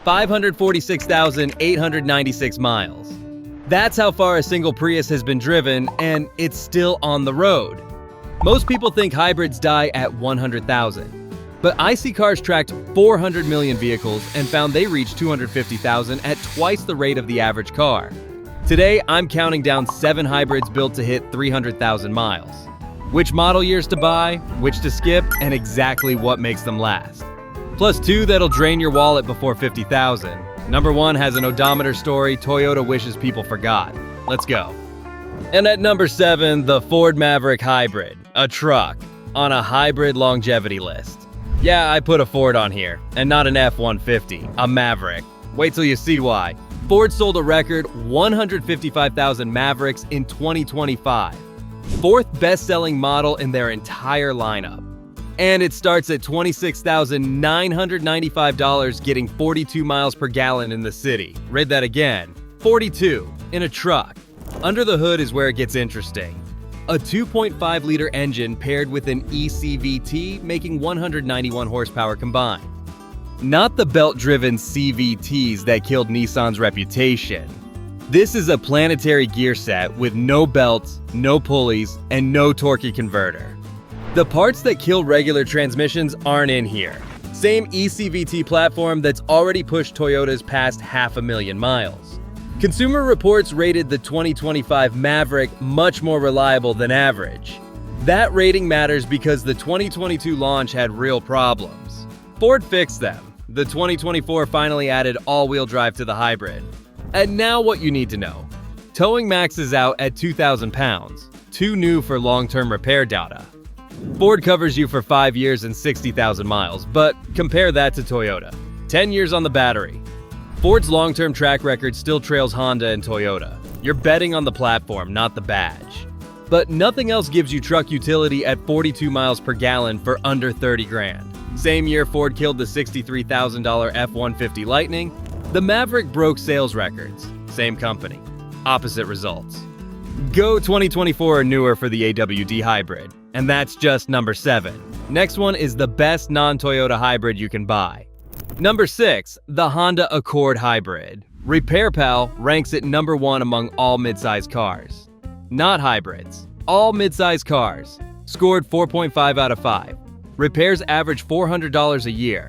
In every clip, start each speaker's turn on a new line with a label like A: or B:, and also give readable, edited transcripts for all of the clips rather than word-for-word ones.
A: 546,896 miles. That's how far a single Prius has been driven, and it's still on the road. Most people think hybrids die at 100,000, but IC Cars tracked 400 million vehicles and found they reached 250,000 at twice the rate of the average car. Today, I'm counting down 7 hybrids built to hit 300,000 miles. Which model years to buy, which to skip, and exactly what makes them last. Plus 2 that'll drain your wallet before 50,000. Number 1 has an odometer story Toyota wishes people forgot. Let's go. And at number 7, the Ford Maverick Hybrid, a truck, on a hybrid longevity list. Yeah, I put a Ford on here, and not an F-150, a Maverick. Wait till you see why. Ford sold a record 155,000 Mavericks in 2025. 4th best-selling model in their entire lineup. And it starts at $26,995, getting 42 miles per gallon in the city. Read that again. 42 in a truck. Under the hood is where it gets interesting. A 2.5-liter engine paired with an eCVT, making 191 horsepower combined. Not the belt-driven CVTs that killed Nissan's reputation. This is a planetary gear set with no belts, no pulleys, and no torque converter. The parts that kill regular transmissions aren't in here. Same eCVT platform that's already pushed Toyotas past 500,000 miles. Consumer Reports rated the 2025 Maverick much more reliable than average. That rating matters because the 2022 launch had real problems. Ford fixed them. The 2024 finally added all-wheel drive to the hybrid. And now what you need to know. Towing maxes out at 2,000 pounds, too new for long-term repair data. Ford covers you for 5 years and 60,000 miles, but compare that to Toyota. 10 years on the battery. Ford's long-term track record still trails Honda and Toyota. You're betting on the platform, not the badge. But nothing else gives you truck utility at 42 miles per gallon for under 30 grand. Same year Ford killed the $63,000 F-150 Lightning, the Maverick broke sales records. Same company. Opposite results. Go 2024 or newer for the AWD hybrid. And that's just number 7. Next one is the best non-Toyota hybrid you can buy. Number 6, the Honda Accord Hybrid. RepairPal ranks it number 1 among all midsize cars. Not hybrids, all midsize cars. Scored 4.5 out of 5. Repairs average $400 a year.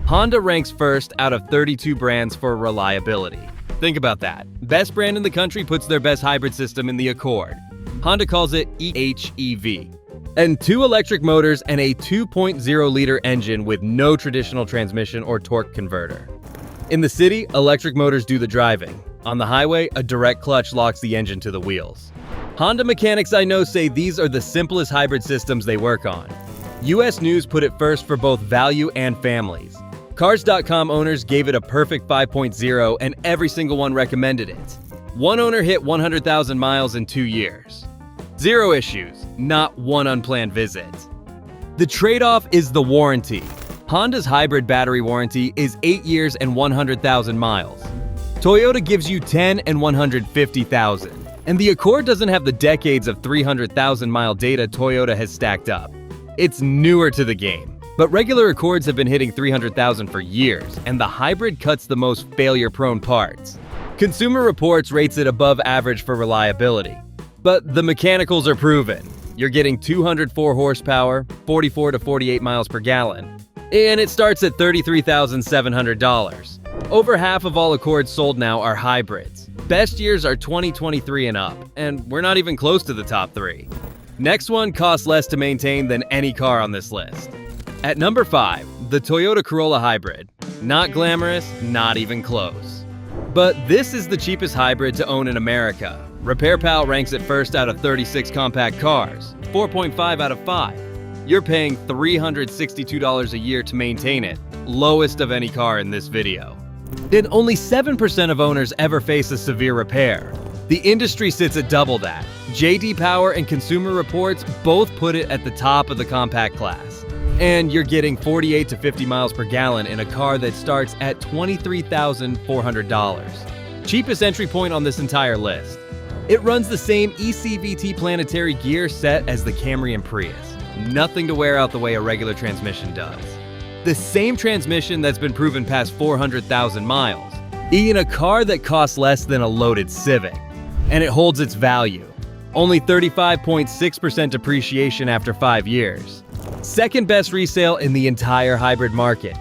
A: Honda ranks first out of 32 brands for reliability. Think about that. Best brand in the country puts their best hybrid system in the Accord. Honda calls it EHEV. And 2 electric motors and a 2.0-liter engine with no traditional transmission or torque converter. In the city, electric motors do the driving. On the highway, a direct clutch locks the engine to the wheels. Honda mechanics I know say these are the simplest hybrid systems they work on. US News put it first for both value and families. Cars.com owners gave it a perfect 5.0 and every single one recommended it. One owner hit 100,000 miles in 2 years. 0 issues, not one unplanned visit. The trade-off is the warranty. Honda's hybrid battery warranty is 8 years and 100,000 miles. Toyota gives you 10 and 150,000. And the Accord doesn't have the decades of 300,000-mile data Toyota has stacked up. It's newer to the game. But regular Accords have been hitting 300,000 for years, and the hybrid cuts the most failure-prone parts. Consumer Reports rates it above average for reliability. But the mechanicals are proven. You're getting 204 horsepower, 44 to 48 miles per gallon, and it starts at $33,700. Over half of all Accords sold now are hybrids. Best years are 2023 and up, and we're not even close to the top 3. Next one costs less to maintain than any car on this list. At number 5, the Toyota Corolla Hybrid. Not glamorous, not even close. But this is the cheapest hybrid to own in America. RepairPal ranks it first out of 36 compact cars, 4.5 out of 5. You're paying $362 a year to maintain it, lowest of any car in this video. And only 7% of owners ever face a severe repair. The industry sits at double that. J.D. Power and Consumer Reports both put it at the top of the compact class. And you're getting 48 to 50 miles per gallon in a car that starts at $23,400. Cheapest entry point on this entire list. It runs the same eCVT planetary gear set as the Camry and Prius. Nothing to wear out the way a regular transmission does. the same transmission that's been proven past 400,000 miles, in a car that costs less than a loaded Civic. And it holds its value. Only 35.6% depreciation after 5 years. Second best resale in the entire hybrid market.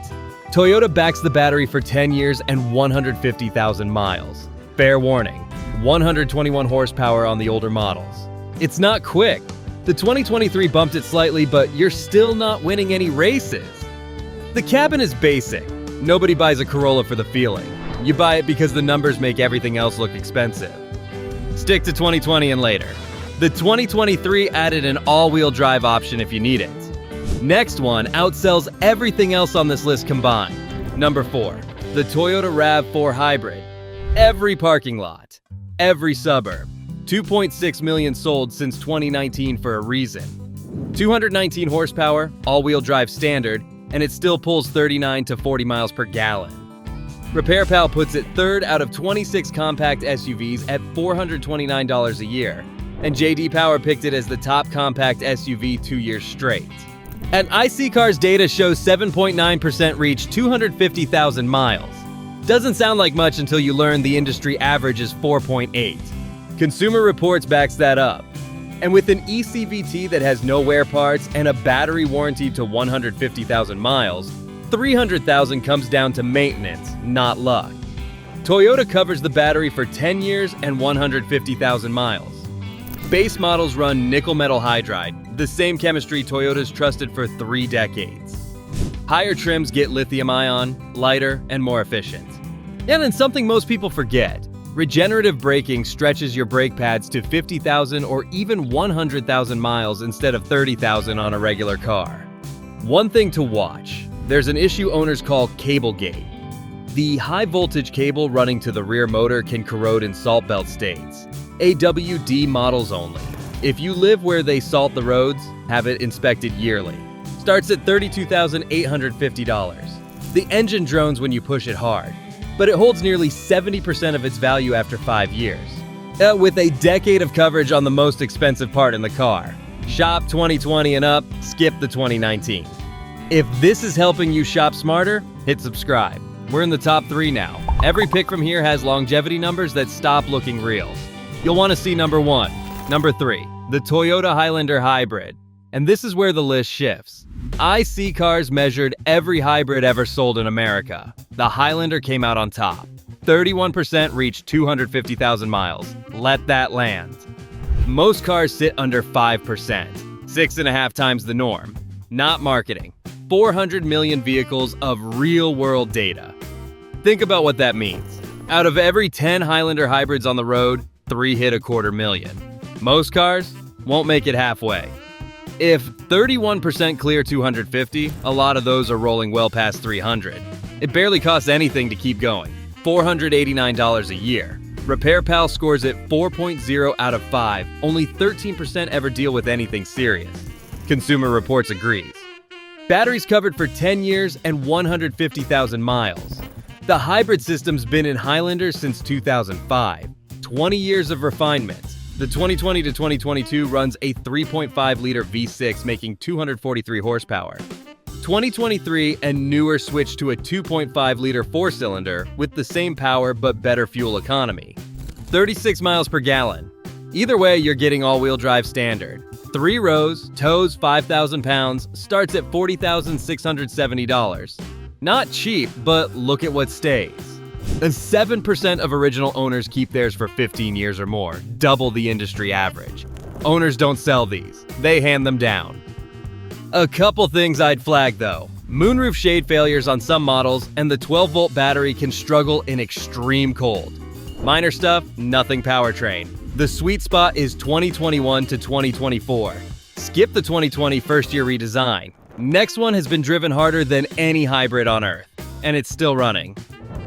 A: Toyota backs the battery for 10 years and 150,000 miles. Fair warning, 121 horsepower on the older models. It's not quick. The 2023 bumped it slightly, but you're still not winning any races. The cabin is basic. Nobody buys a Corolla for the feeling. You buy it because the numbers make everything else look expensive. Stick to 2020 and later. The 2023 added an all-wheel drive option if you need it. Next one outsells everything else on this list combined. Number 4, the Toyota RAV4 Hybrid. Every parking lot, every suburb. 2.6 million sold since 2019 for a reason. 219 horsepower, all-wheel drive standard, and it still pulls 39 to 40 miles per gallon. RepairPal puts it third out of 26 compact SUVs at $429 a year, and JD Power picked it as the top compact SUV 2 years straight. And iSeeCar's data shows 7.9% reach 250,000 miles. Doesn't sound like much until you learn the industry average is 4.8. Consumer Reports backs that up. And with an eCVT that has no wear parts and a battery warranty to 150,000 miles, 300,000 comes down to maintenance, not luck. Toyota covers the battery for 10 years and 150,000 miles. Base models run nickel metal hydride, the same chemistry Toyota's trusted for 3 decades. Higher trims get lithium-ion, lighter, and more efficient. And then something most people forget, regenerative braking stretches your brake pads to 50,000 or even 100,000 miles instead of 30,000 on a regular car. One thing to watch, there's an issue owners call cablegate. The high-voltage cable running to the rear motor can corrode in salt belt states. AWD models only. If you live where they salt the roads, have it inspected yearly. Starts at $32,850. The engine drones when you push it hard, but it holds nearly 70% of its value after 5 years. With a decade of coverage on the most expensive part in the car. Shop 2020 and up, skip the 2019. If this is helping you shop smarter, hit subscribe. We're in the top 3 now. Every pick from here has longevity numbers that stop looking real. You'll want to see number 1. Number 3, the Toyota Highlander Hybrid. And this is where the list shifts. iSeeCars measured every hybrid ever sold in America. The Highlander came out on top. 31% reached 250,000 miles. Let that land. Most cars sit under 5%, 6.5 times the norm. Not marketing. 400 million vehicles of real-world data. Think about what that means. Out of every 10 Highlander hybrids on the road, 3 hit 250,000. Most cars won't make it halfway. If 31% clear 250, a lot of those are rolling well past 300. It barely costs anything to keep going. $489 a year. RepairPal scores it 4.0 out of 5. Only 13% ever deal with anything serious. Consumer Reports agrees. Batteries covered for 10 years and 150,000 miles. The hybrid system's been in Highlanders since 2005. 20 years of refinement. The 2020 to 2022 runs a 3.5-liter V6 making 243 horsepower. 2023 and newer switch to a 2.5-liter 4-cylinder with the same power but better fuel economy. 36 miles per gallon. Either way, you're getting all-wheel drive standard. 3 rows, tows 5,000 pounds, starts at $40,670. Not cheap, but look at what stays. 7% of original owners keep theirs for 15 years or more, double the industry average. Owners don't sell these, they hand them down. A couple things I'd flag though. Moonroof shade failures on some models, and the 12-volt battery can struggle in extreme cold. Minor stuff, nothing powertrain. The sweet spot is 2021 to 2024. Skip the 2020 first-year redesign. Next one has been driven harder than any hybrid on Earth, and it's still running.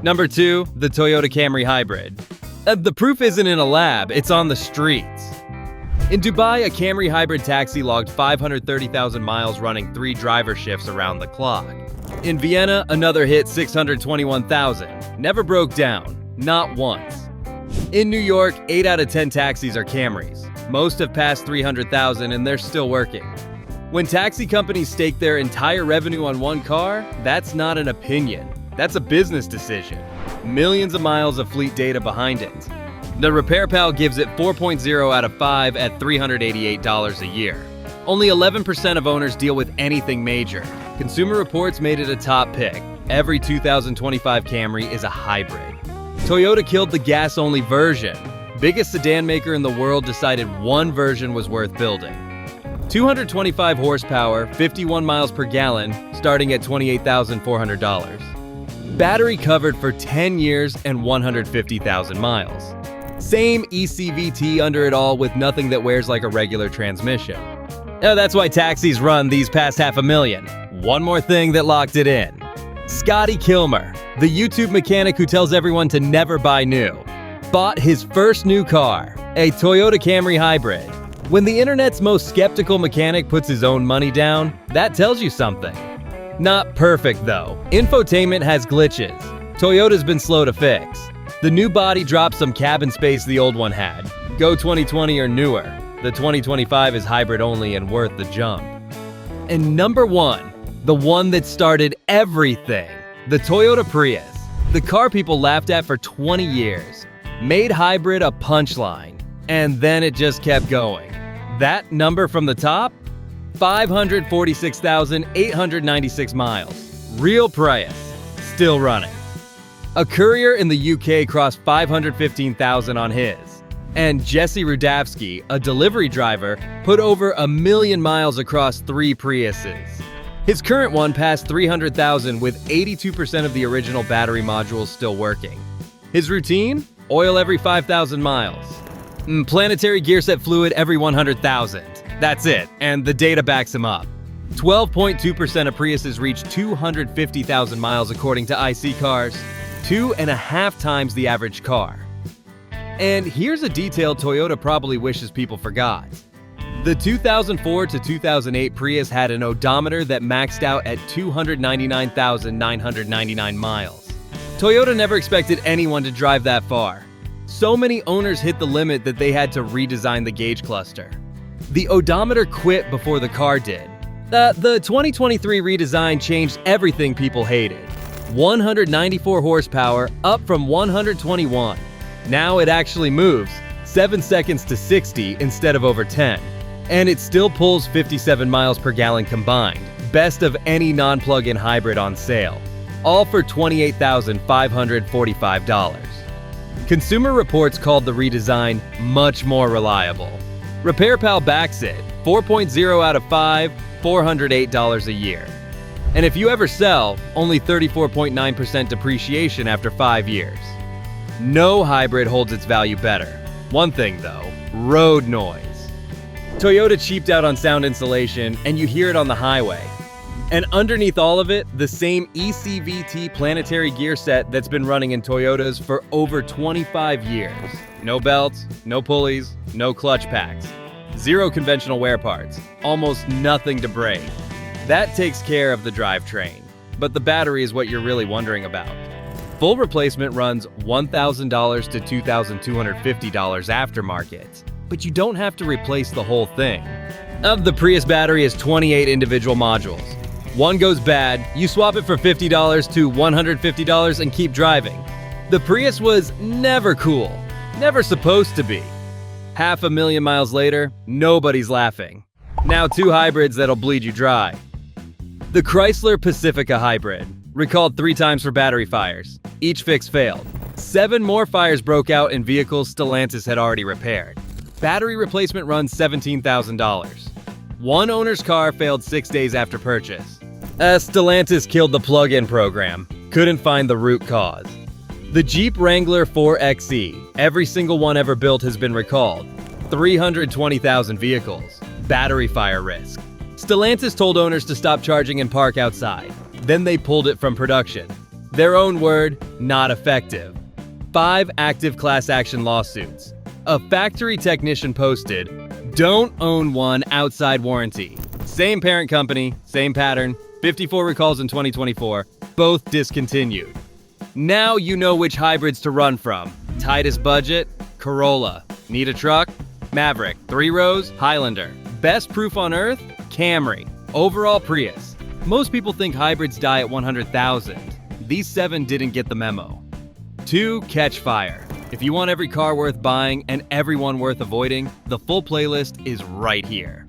A: Number 2, the Toyota Camry Hybrid. The proof isn't in a lab, it's on the streets. In Dubai, a Camry hybrid taxi logged 530,000 miles running 3 driver shifts around the clock. In Vienna, another hit 621,000. Never broke down, not once. In New York, 8 out of 10 taxis are Camrys. Most have passed 300,000 and they're still working. When taxi companies stake their entire revenue on one car, that's not an opinion. That's a business decision. Millions of miles of fleet data behind it. The Repair Pal gives it 4.0 out of 5 at $388 a year. Only 11% of owners deal with anything major. Consumer Reports made it a top pick. Every 2025 Camry is a hybrid. Toyota killed the gas-only version. Biggest sedan maker in the world decided one version was worth building. 225 horsepower, 51 miles per gallon, starting at $28,400. Battery covered for 10 years and 150,000 miles. Same ECVT under it all with nothing that wears like a regular transmission. Oh, that's why taxis run these past 500,000. One more thing that locked it in. Scotty Kilmer, the YouTube mechanic who tells everyone to never buy new, bought his first new car, a Toyota Camry hybrid. When the internet's most skeptical mechanic puts his own money down, that tells you something. Not perfect though. Infotainment has glitches. Toyota's been slow to fix. The new body drops some cabin space the old one had. Go 2020 or newer. The 2025 is hybrid only and worth the jump. And number one, the one that started everything, the Toyota Prius. The car people laughed at for 20 years. Made hybrid a punchline. And then it just kept going. That number from the top? 546,896 miles. Real Prius. Still running. A courier in the UK crossed 515,000 on his. And Jesse Rudavsky, a delivery driver, put over 1 million miles across 3 Priuses. His current one passed 300,000 with 82% of the original battery modules still working. His routine? Oil every 5,000 miles. Planetary gear set fluid every 100,000. That's it, and the data backs him up. 12.2% of Priuses reach 250,000 miles according to IC Cars, 2.5 times the average car. And here's a detail Toyota probably wishes people forgot. The 2004 to 2008 Prius had an odometer that maxed out at 299,999 miles. Toyota never expected anyone to drive that far. So many owners hit the limit that they had to redesign the gauge cluster. The odometer quit before the car did. The 2023 redesign changed everything people hated. 194 horsepower, up from 121. Now it actually moves, 7 seconds to 60 instead of over 10. And it still pulls 57 miles per gallon combined, best of any non-plug-in hybrid on sale. All for $28,545. Consumer Reports called the redesign much more reliable. Repair Pal backs it, 4.0 out of 5, $408 a year. And if you ever sell, only 34.9% depreciation after 5 years. No hybrid holds its value better. One thing though, road noise. Toyota cheaped out on sound insulation, and you hear it on the highway. And underneath all of it, the same ECVT planetary gear set that's been running in Toyotas for over 25 years. No belts, no pulleys, no clutch packs. 0 conventional wear parts, almost nothing to break. That takes care of the drivetrain. But the battery is what you're really wondering about. Full replacement runs $1,000 to $2,250 aftermarket. But you don't have to replace the whole thing. The Prius battery has 28 individual modules. One goes bad, you swap it for $50 to $150 and keep driving. The Prius was never cool. Never supposed to be. 500,000 miles later, nobody's laughing. Now 2 hybrids that'll bleed you dry. The Chrysler Pacifica hybrid, recalled 3 times for battery fires. Each fix failed. 7 more fires broke out in vehicles Stellantis had already repaired. Battery replacement runs $17,000. One owner's car failed 6 days after purchase. Stellantis killed the plug-in program. Couldn't find the root cause. The Jeep Wrangler 4xe, every single one ever built has been recalled. 320,000 vehicles. Battery fire risk. Stellantis told owners to stop charging and park outside. Then they pulled it from production. Their own word, not effective. 5 active class action lawsuits. A factory technician posted, "Don't own one outside warranty." Same parent company, same pattern, 54 recalls in 2024, both discontinued. Now you know which hybrids to run from. Tightest budget? Corolla. Need a truck? Maverick. 3 rows? Highlander. Best proof on earth? Camry. Overall Prius. Most people think hybrids die at 100,000. These 7 didn't get the memo. 2. Catch fire. If you want every car worth buying and everyone worth avoiding, the full playlist is right here.